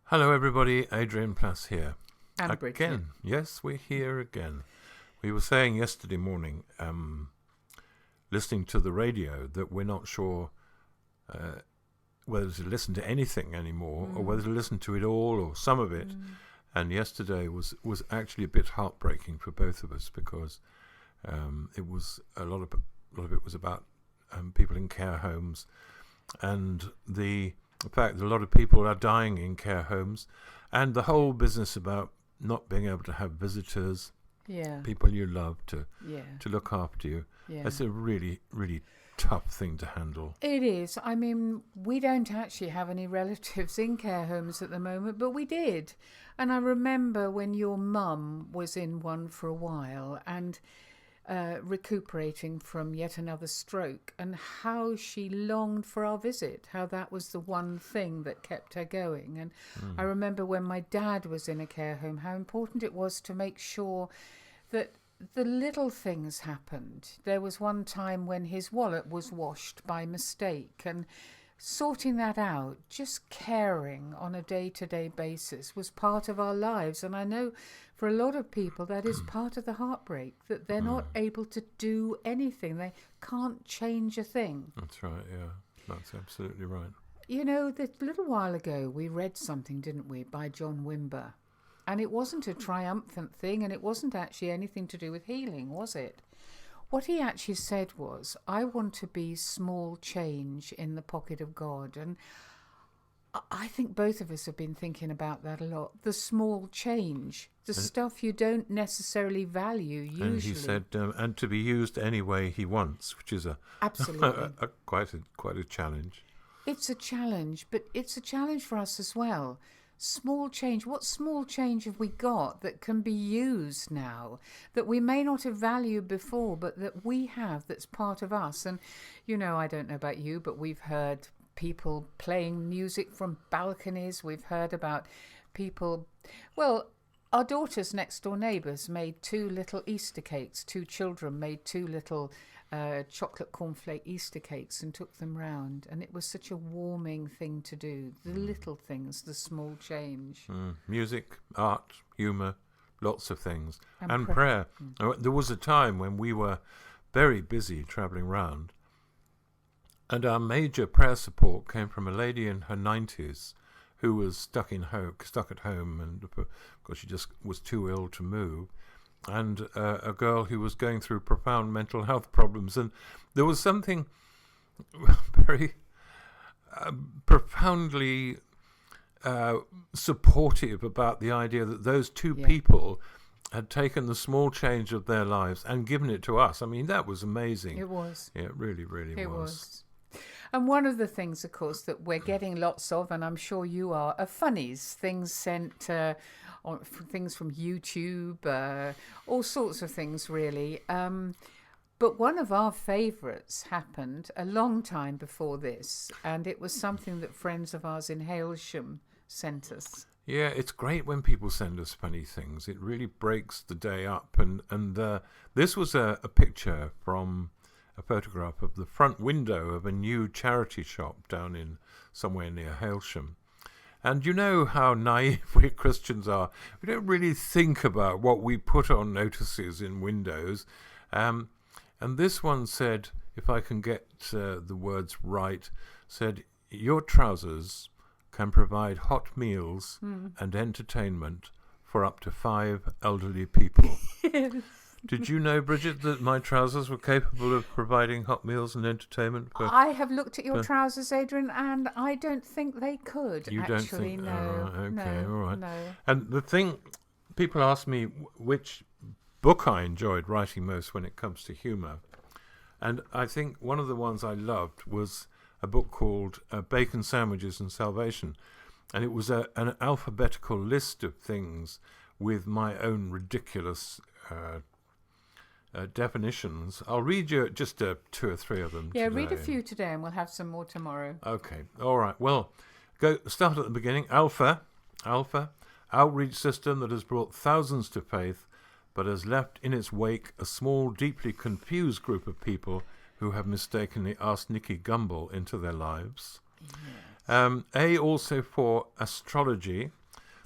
Hello, everybody. Adrian Plass here. And Bridget. Again. Yes, we're here again. We were saying yesterday morning, listening to the radio, that we're not sure whether to listen to anything anymore or whether to listen to it all or some of it. And yesterday was actually a bit heartbreaking for both of us because it was a lot of it was about people in care homes and the fact that a lot of people are dying in care homes, and the whole business about not being able to have visitors, people you love to look after you. That's a really, really tough thing to handle. It is. I mean, we don't actually have any relatives in care homes at the moment, but we did. And I remember when your mum was in one for a while and recuperating from yet another stroke, and how she longed for our visit, how that was the one thing that kept her going. And I remember when my dad was in a care home, how important it was to make sure that the little things happened. There was one time when his wallet was washed by mistake, and sorting that out, just caring on a day-to-day basis was part of our lives. And I know for a lot of people that is part of the heartbreak, that they're not able to do anything. They can't change a thing. That's right, yeah. That's absolutely right. You know, a little while ago we read something, didn't we, by John Wimber. And it wasn't a triumphant thing, and it wasn't actually anything to do with healing, was it? What he actually said was, I want to be small change in the pocket of God. And I think both of us have been thinking about that a lot. The small change, the stuff you don't necessarily value usually. And he said, and to be used any way he wants, which is Absolutely. quite a challenge. It's a challenge, but it's a challenge for us as well. Small change. What small change have we got that can be used now, that we may not have valued before, but that we have, that's part of us? And, you know, I don't know about you, but we've heard people playing music from balconies. We've heard about people, well, our daughter's next door neighbours made 2 little Easter cakes. 2 children made 2 little chocolate cornflake Easter cakes and took them round, and it was such a warming thing to do. The little things, the small change. Music, art, humour, lots of things, and prayer. There was a time when we were very busy travelling round, and our major prayer support came from a lady in her 90s who was stuck at home, and of course she just was too ill to move, and a girl who was going through profound mental health problems. And there was something very profoundly supportive about the idea that those 2 people had taken the small change of their lives and given it to us. I mean, that was amazing. It was. Yeah, it really, really It was. was. And one of the things, of course, that we're getting lots of, and I'm sure you are funnies, things sent on things from YouTube, all sorts of things, really. But one of our favourites happened a long time before this, and it was something that friends of ours in Hailsham sent us. Yeah, it's great when people send us funny things. It really breaks the day up. And this was a picture from a photograph of the front window of a new charity shop down in somewhere near Hailsham. And you know how naive we Christians are. We don't really think about what we put on notices in windows. And this one said, if I can get the words right, said, your trousers can provide hot meals and entertainment for up to 5 elderly people. Yes. Did you know, Bridget, that my trousers were capable of providing hot meals and entertainment? I have looked at your trousers, Adrian, and I don't think they could. You actually, don't think? no. Okay, no, all right. No. And the thing, people ask me which book I enjoyed writing most when it comes to humour. And I think one of the ones I loved was a book called Bacon Sandwiches and Salvation. And it was an alphabetical list of things with my own ridiculous definitions. I'll read you just 2 or 3 of them Yeah, today. read a few today and we'll have some more tomorrow. Okay, all right. Well, start at the beginning. Alpha, outreach system that has brought thousands to faith, but has left in its wake a small, deeply confused group of people who have mistakenly asked Nicky Gumbel into their lives. A also for astrology,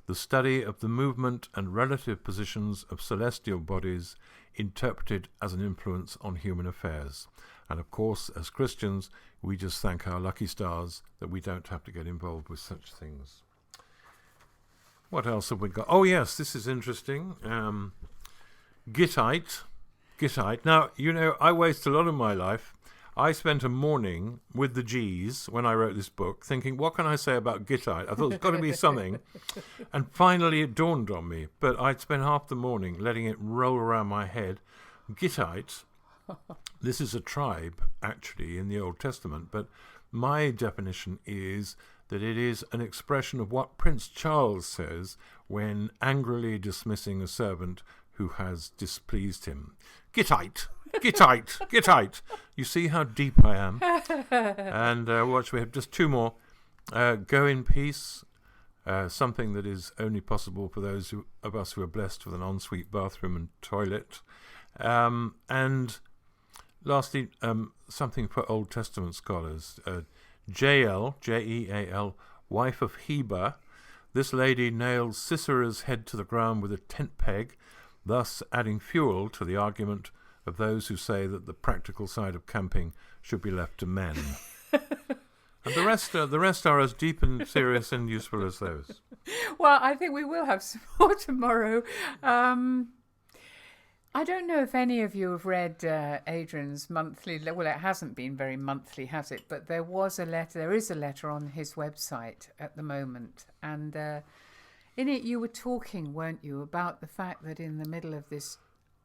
the study of the movement and relative positions of celestial bodies interpreted as an influence on human affairs. And of course, as Christians, we just thank our lucky stars that we don't have to get involved with such things. What else have we got? Oh yes, this is interesting. Gittite. Now, I waste a lot of my life. I spent a morning with the G's when I wrote this book thinking, what can I say about Gittite? I thought there's got to be something. And finally it dawned on me. But I'd spent half the morning letting it roll around my head. Gittite, this is a tribe, actually, in the Old Testament. But my definition is that it is an expression of what Prince Charles says when angrily dismissing a servant who has displeased him. Gittite. You see how deep I am? And watch, we have just two more. Go in peace, something that is only possible for those of us who are blessed with an ensuite bathroom and toilet. And lastly, something for Old Testament scholars. Jael, Jeal, wife of Heber. This lady nailed Sisera's head to the ground with a tent peg, thus adding fuel to the argument of those who say that the practical side of camping should be left to men. And the rest are as deep and serious and useful as those. Well, I think we will have some more tomorrow. I don't know if any of you have read Adrian's monthly. Well, it hasn't been very monthly, has it? But there is a letter on his website at the moment, and in it you were talking, weren't you, about the fact that in the middle of this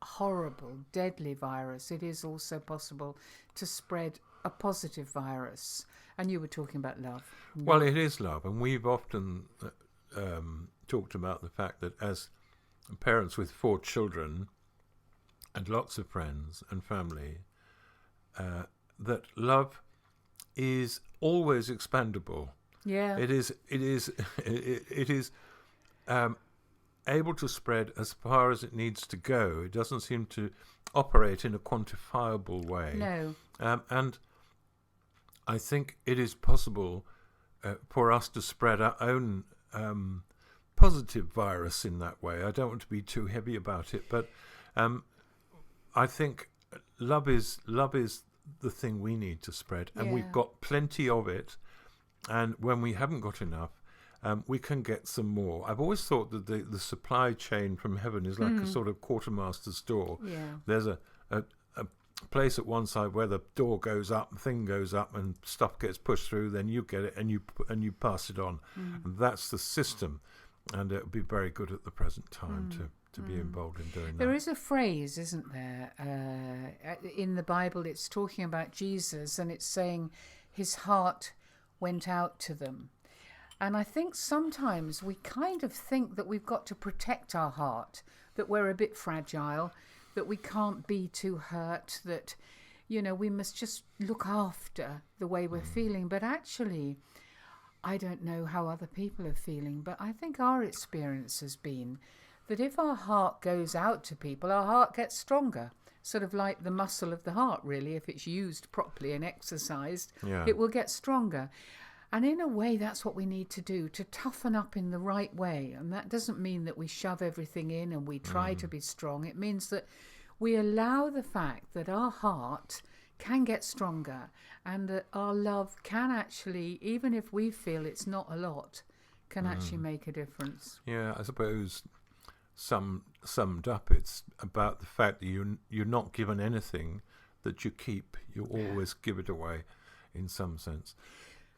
horrible, deadly virus, it is also possible to spread a positive virus. And you were talking about love. Well, it is love, and we've often talked about the fact that as parents with 4 children and lots of friends and family, that love is always expandable. Yeah, it is able to spread as far as it needs to go. It doesn't seem to operate in a quantifiable way. No. And I think it is possible for us to spread our own positive virus in that way. I don't want to be too heavy about it, but I think love is the thing we need to spread, and we've got plenty of it. And when we haven't got enough, we can get some more. I've always thought that the supply chain from heaven is like a sort of quartermaster's door. Yeah. There's a place at one side where the door goes up, thing goes up, and stuff gets pushed through. Then you get it and you pass it on. And that's the system. And it would be very good at the present time to be involved in doing that. There is a phrase, isn't there, in the Bible? It's talking about Jesus, and it's saying his heart went out to them. And I think sometimes we kind of think that we've got to protect our heart, that we're a bit fragile, that we can't be too hurt, that, we must just look after the way we're feeling. But actually, I don't know how other people are feeling, but I think our experience has been that if our heart goes out to people, our heart gets stronger. Sort of like the muscle of the heart, really. If it's used properly and exercised, it will get stronger. And in a way, that's what we need to do, to toughen up in the right way. And that doesn't mean that we shove everything in and we try to be strong. It means that we allow the fact that our heart can get stronger and that our love can actually, even if we feel it's not a lot, can actually make a difference. Yeah, I suppose summed up, it's about the fact that you're not given anything that you keep. You always give it away in some sense.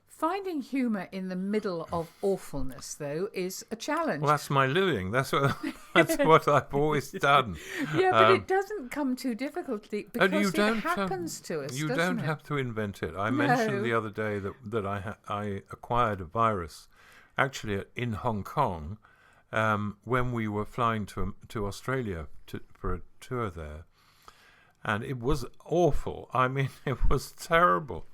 Finding humour in the middle of awfulness, though, is a challenge. Well, that's my living. That's what I've always done. Yeah, but it doesn't come too difficultly because it happens to us. You don't have to invent it. I mentioned the other day that I acquired a virus, actually in Hong Kong, when we were flying to Australia for a tour there. And it was awful. I mean, it was terrible.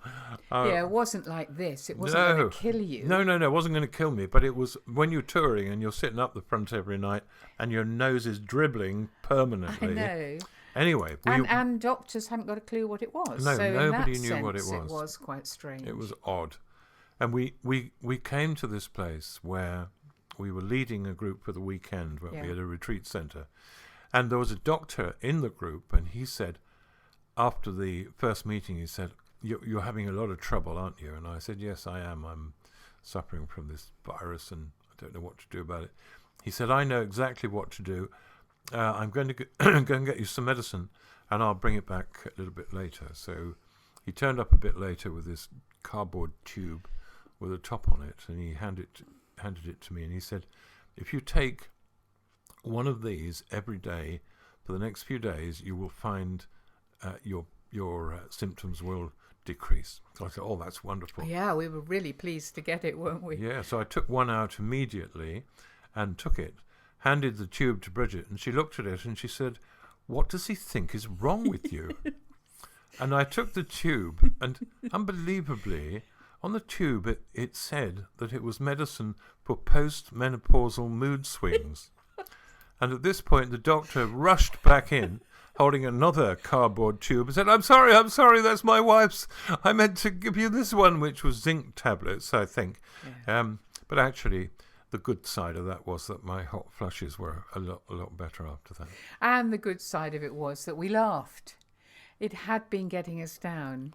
It wasn't like this. It wasn't going to kill you. No, it wasn't going to kill me. But it was when you're touring and you're sitting up the front every night and your nose is dribbling permanently. I know. Anyway. And doctors hadn't got a clue what it was. No, so nobody in that knew sense, what it was. It was quite strange. It was odd. And we came to this place where we were leading a group for the weekend, where we had a retreat centre. And there was a doctor in the group, and he said, after the first meeting, he said, you're having a lot of trouble, aren't you? And I said, yes, I am. I'm suffering from this virus, and I don't know what to do about it. He said, I know exactly what to do. I'm going to go and get you some medicine, and I'll bring it back a little bit later. So he turned up a bit later with this cardboard tube with a top on it, and he handed it to me, and he said, if you take one of these every day for the next few days, you will find your symptoms will decrease. So I said, oh, that's wonderful. Yeah, we were really pleased to get it, weren't we? Yeah, so I took one out immediately and took it, handed the tube to Bridget, and she looked at it and she said, what does he think is wrong with you? And I took the tube, and unbelievably, on the tube it said that it was medicine for post-menopausal mood swings. And at this point, the doctor rushed back in, holding another cardboard tube, and said, I'm sorry, that's my wife's. I meant to give you this one, which was zinc tablets, I think. Yeah. But actually, the good side of that was that my hot flushes were a lot better after that. And the good side of it was that we laughed. It had been getting us down.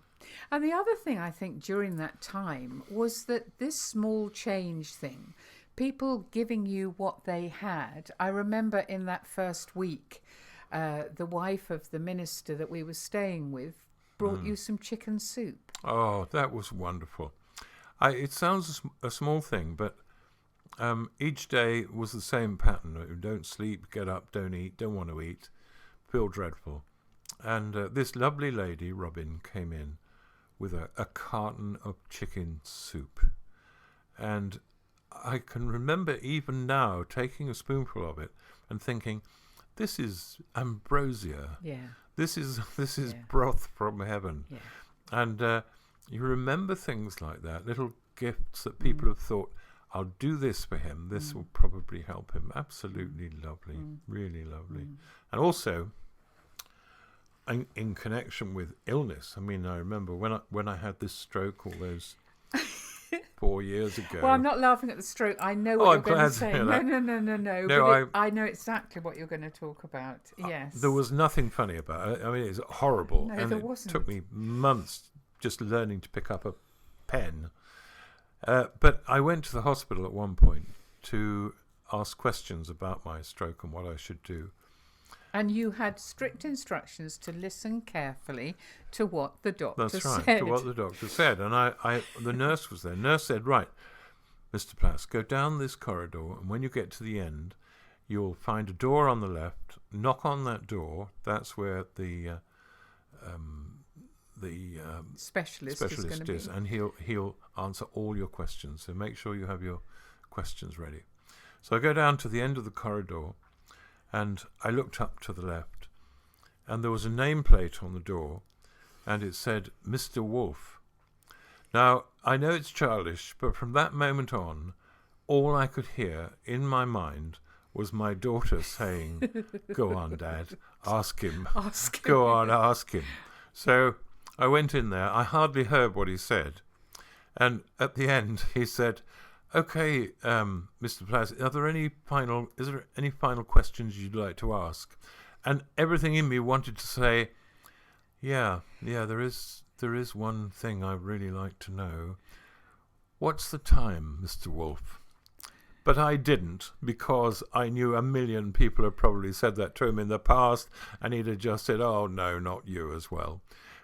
And the other thing I think during that time was that this small change thing, people giving you what they had. I remember in that first week, the wife of the minister that we were staying with brought you some chicken soup. Oh, that was wonderful. It sounds a small thing, but each day was the same pattern. Don't sleep, get up, don't eat, don't want to eat, feel dreadful. And this lovely lady, Robin, came in with a carton of chicken soup. And I can remember even now taking a spoonful of it and thinking, this is ambrosia. Yeah. This is broth from heaven. Yeah. And you remember things like that, little gifts that people have thought, I'll do this for him. This will probably help him. Absolutely lovely. Really lovely. And also, in connection with illness, I mean, I remember when I had this stroke all those 4 years ago. Well, I'm not laughing at the stroke. I know what you're going to say. No. I know exactly what you're going to talk about. Yes. There was nothing funny about it. I mean, it's horrible. No, and there wasn't. It took me months just learning to pick up a pen. But I went to the hospital at one point to ask questions about my stroke and what I should do. And you had strict instructions to listen carefully to what the doctor said. That's right, to what the doctor said. And the nurse was there. The nurse said, right, Mr. Plass, go down this corridor, and when you get to the end, you'll find a door on the left. Knock on that door. That's where the specialist is going to be. And he'll answer all your questions. So make sure you have your questions ready. So I go down to the end of the corridor, and I looked up to the left, and there was a nameplate on the door, and it said, Mr. Wolf. Now, I know it's childish, but from that moment on, all I could hear in my mind was my daughter saying, go on, Dad, ask him. Ask him. Go on, ask him. So I went in there. I hardly heard what he said. And at the end, he said, okay, Mr. Plass, is there any final questions you'd like to ask? And everything in me wanted to say, yeah, there is one thing I'd really like to know. What's the time, Mr. Wolf? But I didn't, because I knew a million people had probably said that to him in the past, and he'd have just said, oh, no, not you as well.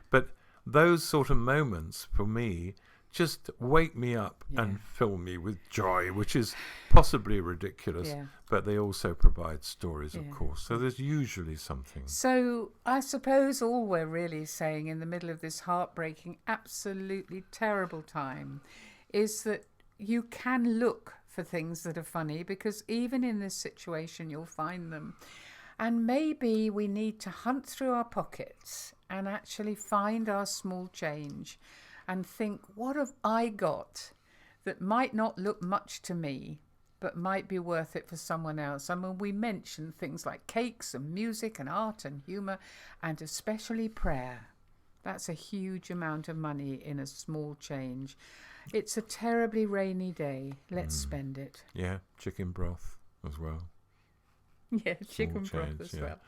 But those sort of moments, for me, just wake me up and fill me with joy, which is possibly ridiculous, but they also provide stories, of course. So there's usually something. So I suppose all we're really saying in the middle of this heartbreaking, absolutely terrible time is that you can look for things that are funny, because even in this situation, you'll find them. And maybe we need to hunt through our pockets and actually find our small change and think, what have I got that might not look much to me, but might be worth it for someone else? I mean, we mentioned things like cakes and music and art and humour, and especially prayer. That's a huge amount of money in a small change. It's a terribly rainy day. Let's spend it. Yeah, chicken broth as well. Yeah, chicken broth change, as yeah. well.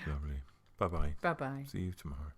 Lovely. Bye-bye. Bye-bye. See you tomorrow.